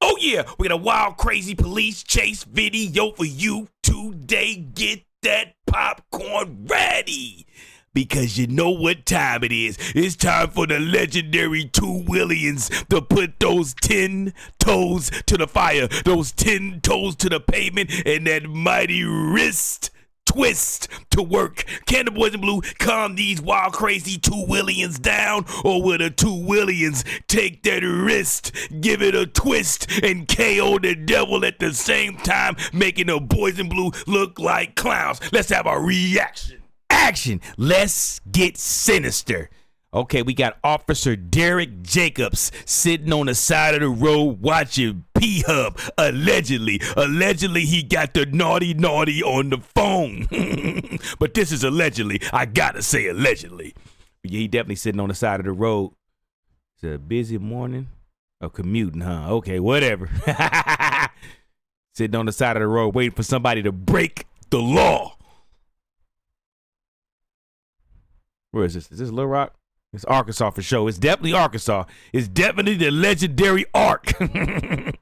Oh yeah, we got a wild, crazy police chase video for you today. Get that popcorn ready. Because you know what time it is. It's time for the legendary 2 Williams to put those 10 toes to the fire, those 10 toes to the pavement, and that mighty wrist twist to work. Can the boys in blue calm these wild, crazy 2 Williams down? Or will the 2 Williams take that wrist, give it a twist, and KO the devil at the same time, making the boys in blue look like clowns? Let's have a reaction. Action. Let's get sinister. Okay, we got Officer Derek Jacobs sitting on the side of the road watching P-Hub. Allegedly, he got the naughty on the phone. But this is allegedly. I gotta say allegedly. Yeah, he definitely sitting on the side of the road. It's a busy morning. Oh, commuting, huh? Okay, whatever. Sitting on the side of the road waiting for somebody to break the law. Where is this? Is this Little Rock? It's Arkansas for sure. It's definitely Arkansas. It's definitely the legendary Ark. Okay,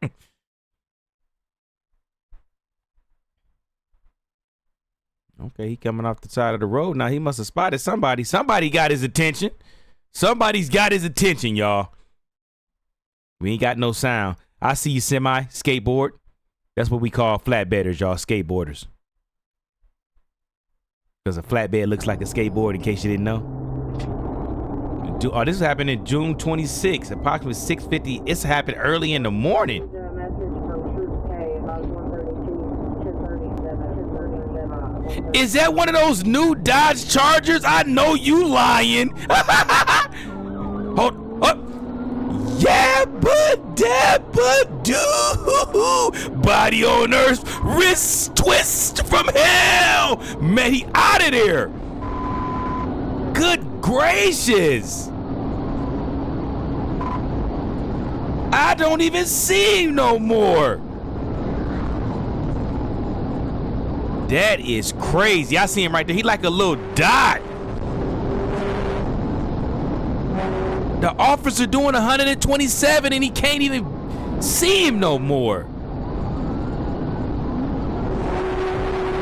he coming off the side of the road. Now he must have spotted somebody. Somebody got his attention. Somebody's got his attention, y'all. We ain't got no sound. I see you semi skateboard. That's what we call flatbedders, y'all. Skateboarders. Because a flatbed looks like a skateboard, in case you didn't know. Oh, this happened in June 26, approximately 6:50. It's happened early in the morning. Is that one of those new Dodge Chargers? I know you lying. Hold up. Yeah, but do. Body on earth, wrist twist from hell. Man, he out of there. Good gracious. I don't even see him no more. That is crazy. I see him right there. He like a little dot. The officer doing 127 and he can't even see him no more.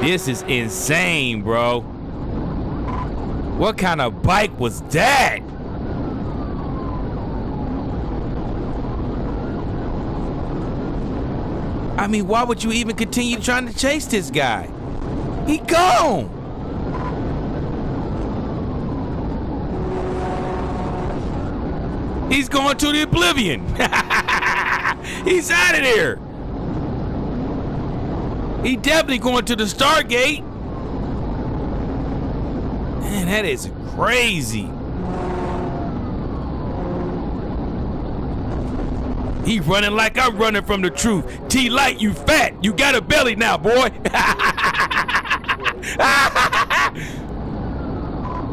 This is insane, bro. What kind of bike was that? I mean, why would you even continue trying to chase this guy? He gone. He's going to the oblivion. He's out of there. He definitely going to the Stargate. Man, that is crazy. He running like I'm running from the truth. T-Light, you fat. You got a belly now, boy.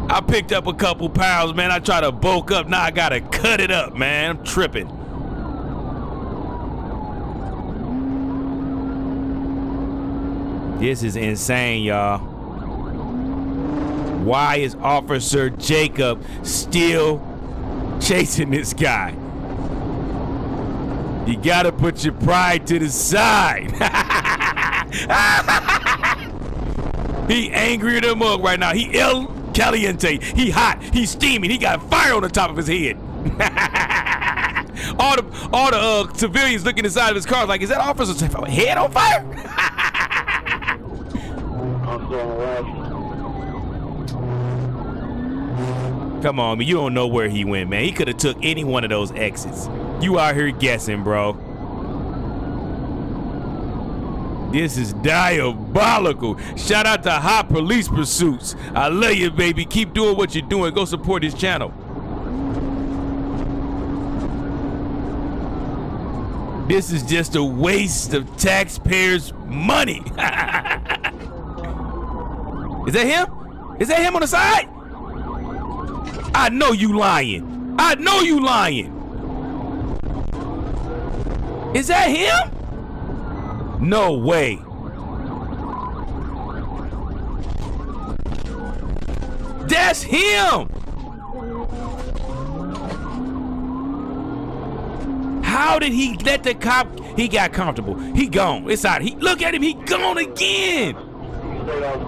I picked up a couple pounds, man. I try to bulk up. Now I gotta cut it up, man. I'm tripping. This is insane, y'all. Why is Officer Jacob still chasing this guy? You gotta put your pride to the side. He angrier than a mug right now. He El Caliente. He hot. He's steaming. He got fire on the top of his head. all the civilians looking inside of his car like, is that officer's head on fire? Come on, man. You don't know where he went, man. He could have took any one of those exits. You out here guessing, bro. This is diabolical. Shout out to Hot Police Pursuits. I love you, baby. Keep doing what you're doing. Go support his channel. This is just a waste of taxpayers' money. Is that him? Is that him on the side? I know you lying. I know you lying. Is that him? No way. That's him. How did he let the cop? He got comfortable. He gone. It's out. Look at him. He gone again. Stay on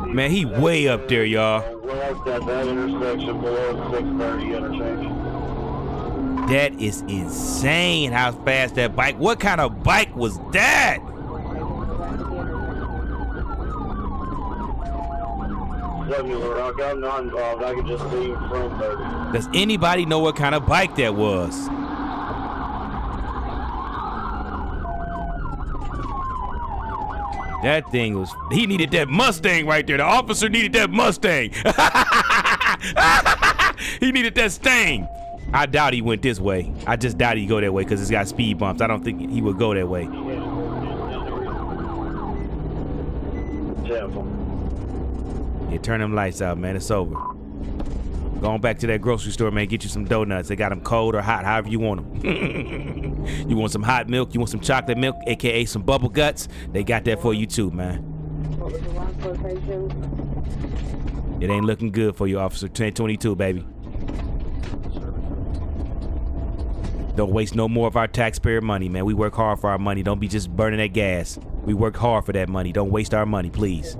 30. Man, he way up there, y'all. West at that intersection below 630 interchange. That is insane how fast that bike. What kind of bike was that? I'm not involved. I can just see from 30. Does anybody know what kind of bike that was? That thing was, he needed that Mustang right there. The officer needed that Mustang. He needed that Stang. I doubt he went this way. I just doubt he'd go that way because it's got speed bumps. I don't think he would go that way. Yeah, turn them lights out, man. It's over. Going back to that grocery store, man. Get you some donuts. They got them cold or hot, however you want them. You want some hot milk? You want some chocolate milk, aka some bubble guts? They got that for you too, man. What was the last location? It ain't looking good for you, Officer 1022, baby. Don't waste no more of our taxpayer money, man. We work hard for our money. Don't be just burning that gas. We work hard for that money. Don't waste our money, please.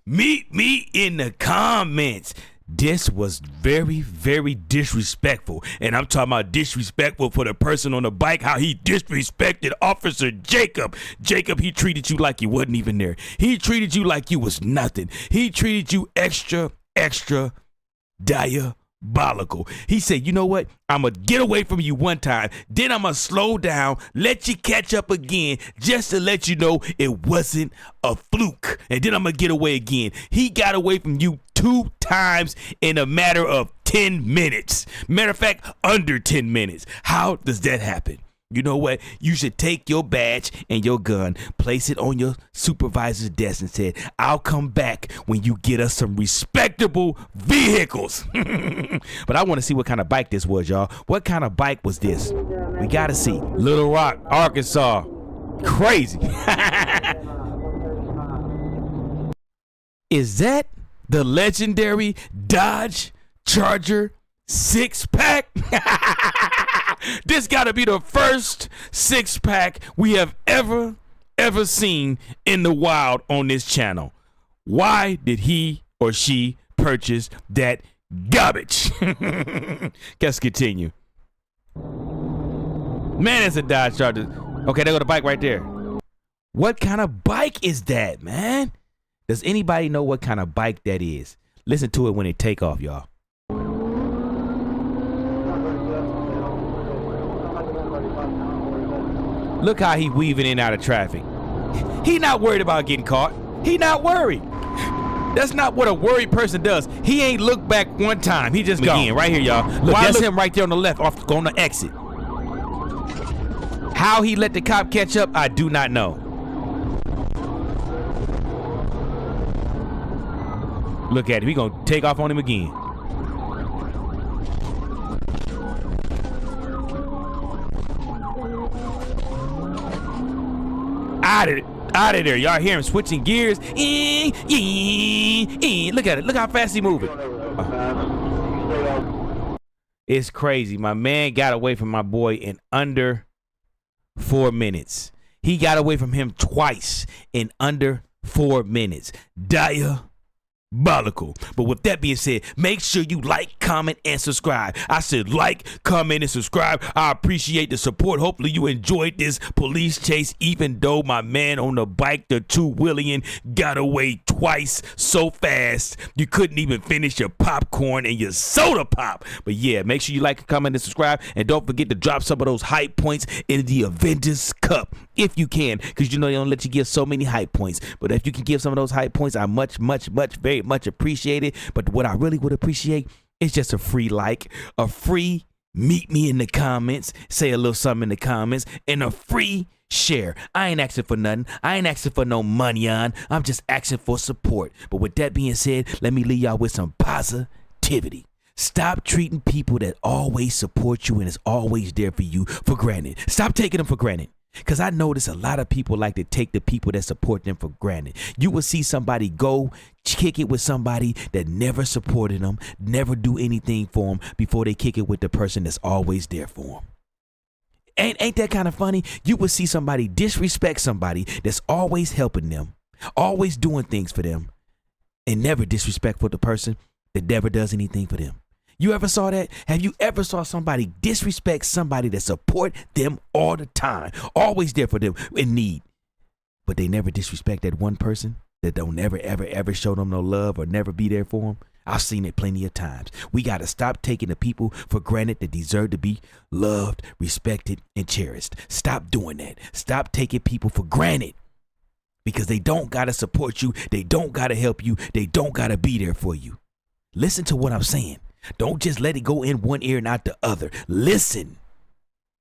Meet me in the comments. This was very, very disrespectful. And I'm talking about disrespectful for the person on the bike, how he disrespected Officer Jacob. Jacob, he treated you like you wasn't even there. He treated you like you was nothing. He treated you extra diabolical. He said, you know what? I'm going to get away from you one time. Then I'm going to slow down, let you catch up again, just to let you know it wasn't a fluke. And then I'm going to get away again. He got away from you 2 times in a matter of 10 minutes. Matter of fact, under 10 minutes. How does that happen? You know what? You should take your badge and your gun, place it on your supervisor's desk and say, I'll come back when you get us some respectable vehicles. But I want to see what kind of bike this was, y'all. What kind of bike was this? We got to see. Little Rock, Arkansas. Crazy. Is that the legendary Dodge Charger 6-pack? This got to be the first 6-pack we have ever seen in the wild on this channel. Why did he or she purchase that garbage? Let's continue. Man, it's a Dodge Charger. Okay, there go the bike right there. What kind of bike is that, man? Does anybody know what kind of bike that is? Listen to it when it take off, y'all. Look how he weaving in and out of traffic. He not worried about getting caught. He not worried. That's not what a worried person does. He ain't looked back one time. He just gone. Right here, y'all. Look, that's him right there on the left, off on the exit. How he let the cop catch up, I do not know. Look at him. We gonna take off on him again. Out of there. Y'all hear him switching gears. Look at it. Look how fast he moving. It's crazy. My man got away from my boy in under 4 minutes. He got away from him twice in under 4 minutes. Diabolical. But with that being said, make sure you like, comment, and subscribe. I said like, comment, and subscribe. I appreciate the support. Hopefully you enjoyed this police chase, even though my man on the bike, the 2-wheeling, got away twice so fast you couldn't even finish your popcorn and your soda pop. But yeah, make sure you like, comment, and subscribe. And don't forget to drop some of those hype points in the Avengers Cup if you can, because you know they don't let you give so many hype points. But if you can give some of those hype points, I very much appreciate it. But what I really would appreciate is just a free like, a free meet me in the comments, say a little something in the comments, and a free share. I ain't asking for nothing. I ain't asking for no money on. I'm just asking for support. But with that being said, let me leave y'all with some positivity. Stop treating people that always support you and is always there for you for granted. Stop taking them for granted. Because I notice a lot of people like to take the people that support them for granted. You will see somebody go kick it with somebody that never supported them, never do anything for them before they kick it with the person that's always there for them. Ain't that kind of funny? You will see somebody disrespect somebody that's always helping them, always doing things for them, and never disrespect for the person that never does anything for them. You ever saw that? Have you ever saw somebody disrespect somebody that support them all the time, always there for them in need, but they never disrespect that one person that don't ever show them no love or never be there for them? I've seen it plenty of times. We got to stop taking the people for granted that deserve to be loved, respected, and cherished. Stop doing that. Stop taking people for granted because they don't got to support you. They don't got to help you. They don't got to be there for you. Listen to what I'm saying. Don't just let it go in one ear and out the other. Listen.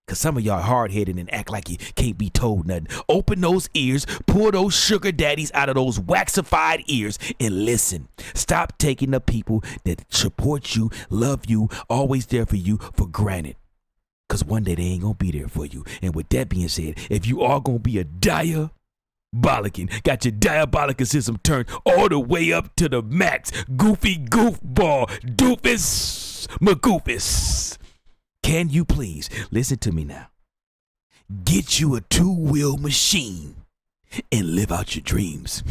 Because some of y'all hard-headed and act like you can't be told nothing. Open those ears, pull those sugar daddies out of those waxified ears and listen. Stop taking the people that support you, love you, always there for you for granted. Because one day they ain't going to be there for you. And with that being said, if you are going to be a got your diabolical system turned all the way up to the max. Goofy goofball, doofus, magoofus. Can you please listen to me now? Get you a two-wheel machine and live out your dreams.